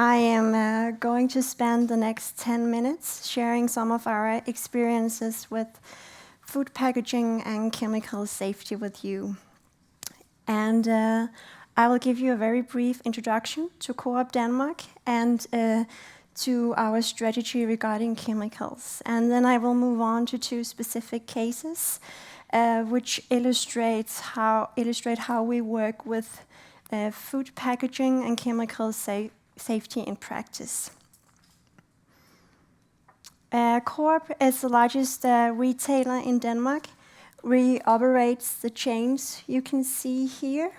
I am going to spend the next 10 minutes sharing some of our experiences with food packaging and chemical safety with you. And I will give you a very brief introduction to Coop Denmark and to our strategy regarding chemicals. And then I will move on to two specific cases which illustrate how we work with food packaging and chemical safety in practice. Coop is the largest retailer in Denmark. We operate the chains you can see here,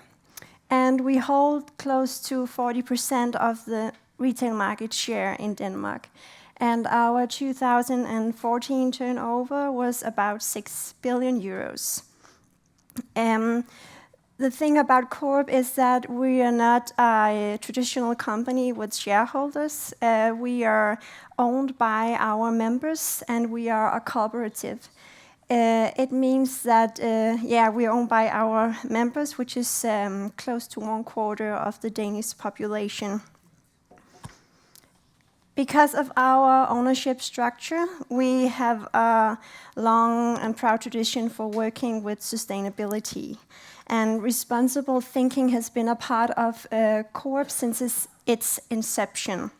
and we hold close to 40% of the retail market share in Denmark. And our 2014 turnover was about 6 billion euros. The thing about Coop is that we are not a traditional company with shareholders. We are owned by our members, and we are a cooperative. It means that, we are owned by our members, which is close to 1/4 of the Danish population. Because of our ownership structure, we have a long and proud tradition for working with sustainability. And responsible thinking has been a part of Coop since its inception.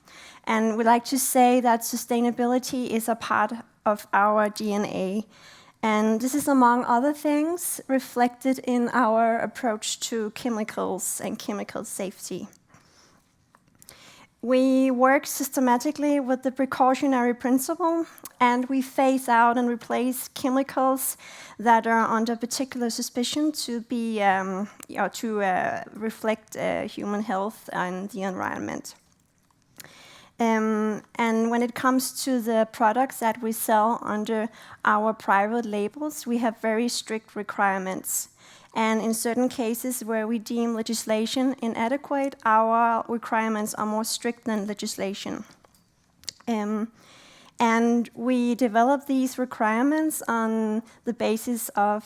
And we like to say that sustainability is a part of our DNA. And this is, among other things, reflected in our approach to chemicals and chemical safety. We work systematically with the precautionary principle, and we phase out and replace chemicals that are under particular suspicion to be reflect human health and the environment. And when it comes to the products that we sell under our private labels, we have very strict requirements. And in certain cases where we deem legislation inadequate, our requirements are more strict than legislation. And we develop these requirements on the basis of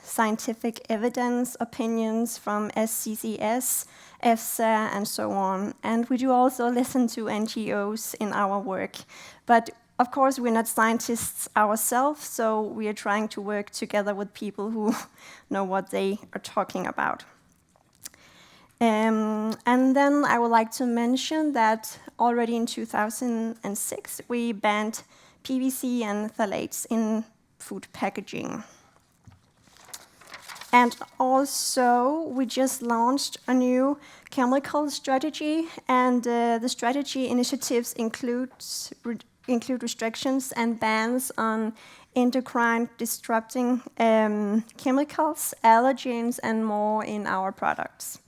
scientific evidence, opinions from SCCS, EFSA, and so on. And we do also listen to NGOs in our work. But of course, we're not scientists ourselves, so we are trying to work together with people who know what they are talking about. And then I would like to mention that already in 2006, we banned PVC and phthalates in food packaging. And also, we just launched a new chemical strategy, and the strategy initiatives include restrictions and bans on endocrine disrupting chemicals, allergens, and more in our products.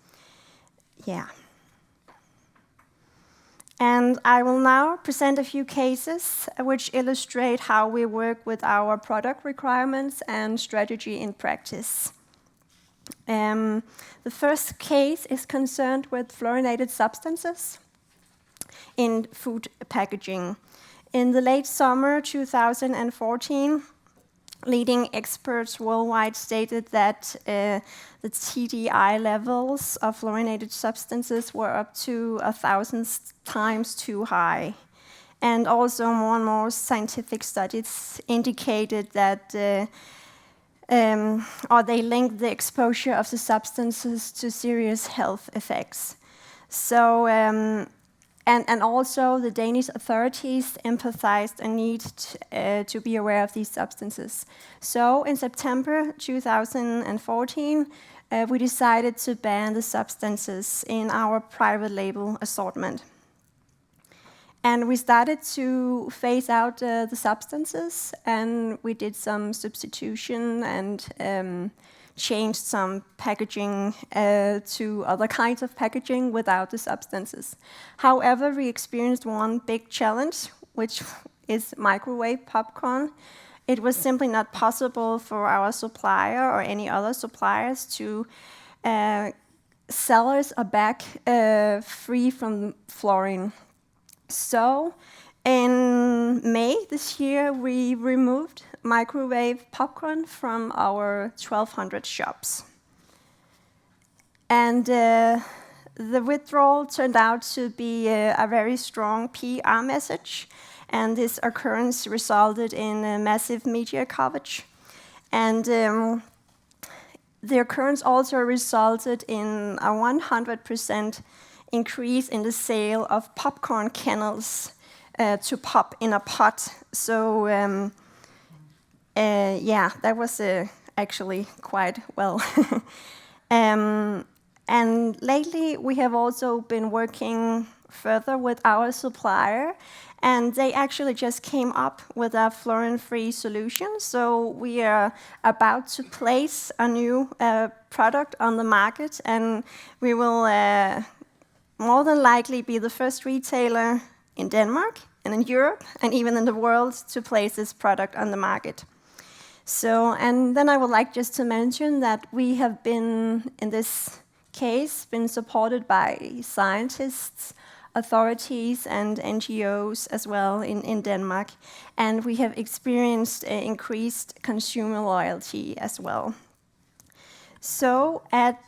Yeah. And I will now present a few cases which illustrate how we work with our product requirements and strategy in practice. The first case is concerned with fluorinated substances in food packaging. In the late summer 2014, leading experts worldwide stated that the TDI levels of fluorinated substances were up to 1,000 times too high. And also more and more scientific studies indicated that they linked the exposure of the substances to serious health effects. So, and also the Danish authorities emphasized a need to be aware of these substances. So in September 2014, we decided to ban the substances in our private label assortment. And we started to phase out the substances, and we did some substitution and changed some packaging to other kinds of packaging without the substances. However, we experienced one big challenge, which is microwave popcorn. It was simply not possible for our supplier or any other suppliers to sell us a bag free from fluorine. So in May this year, we removed microwave popcorn from our 1,200 shops. And the withdrawal turned out to be a very strong PR message, and this occurrence resulted in a massive media coverage. And the occurrence also resulted in a 100% increase in the sale of popcorn kernels to pop in a pot. So yeah, that was actually quite well. And lately we have also been working further with our supplier, and they actually just came up with a fluorine-free solution. So we are about to place a new product on the market, and we will more than likely be the first retailer in Denmark and in Europe and even in the world to place this product on the market. So, and then I would like just to mention that we have been, in this case, been supported by scientists, authorities and NGOs as well in Denmark, and we have experienced increased consumer loyalty as well. So at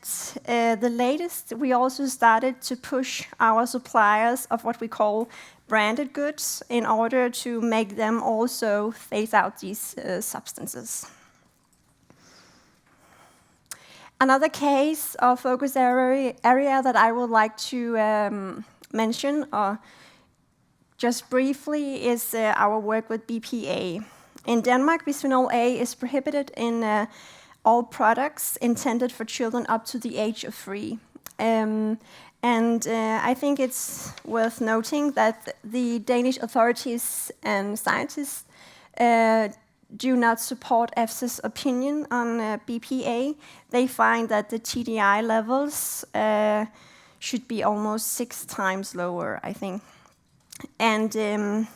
the latest, we also started to push our suppliers of what we call branded goods in order to make them also phase out these substances. Another case or focus area that I would like to mention, or just briefly, is our work with BPA. In Denmark, bisphenol A is prohibited in all products intended for children up to the age of 3. And I think it's worth noting that the Danish authorities and scientists do not support EFSA's opinion on BPA. They find that the TDI levels should be almost 6 times lower, I think. And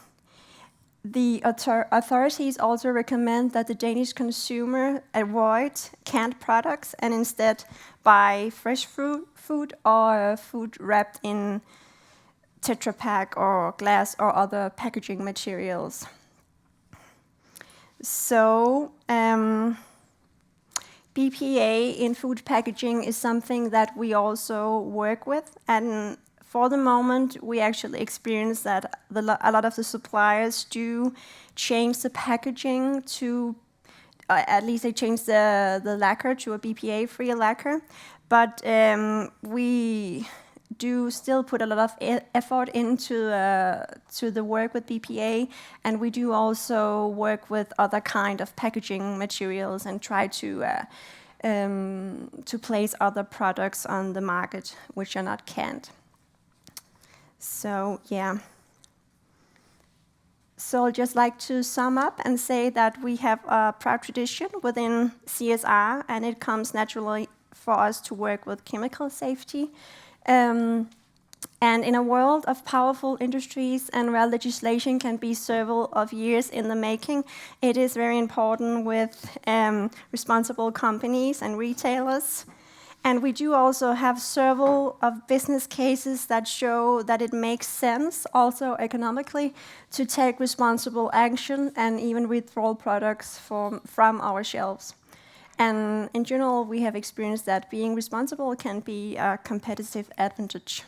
the authorities also recommend that the Danish consumer avoid canned products and instead buy fresh food or food wrapped in Tetra Pak or glass or other packaging materials. So BPA in food packaging is something that we also work with, and for the moment we actually experience that a lot of the suppliers do change the packaging to, at least they change the lacquer to a BPA-free lacquer, but we do still put a lot of effort into to the work with BPA, and we do also work with other kind of packaging materials and try to place other products on the market which are not canned. So yeah. So I'd just like to sum up and say that we have a proud tradition within CSR, and it comes naturally for us to work with chemical safety. And in a world of powerful industries and where legislation can be several of years in the making, it is very important with responsible companies and retailers. And we do also have several of business cases that show that it makes sense, also economically, to take responsible action and even withdraw products from our shelves. And in general, we have experienced that being responsible can be a competitive advantage.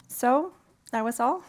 So that was all.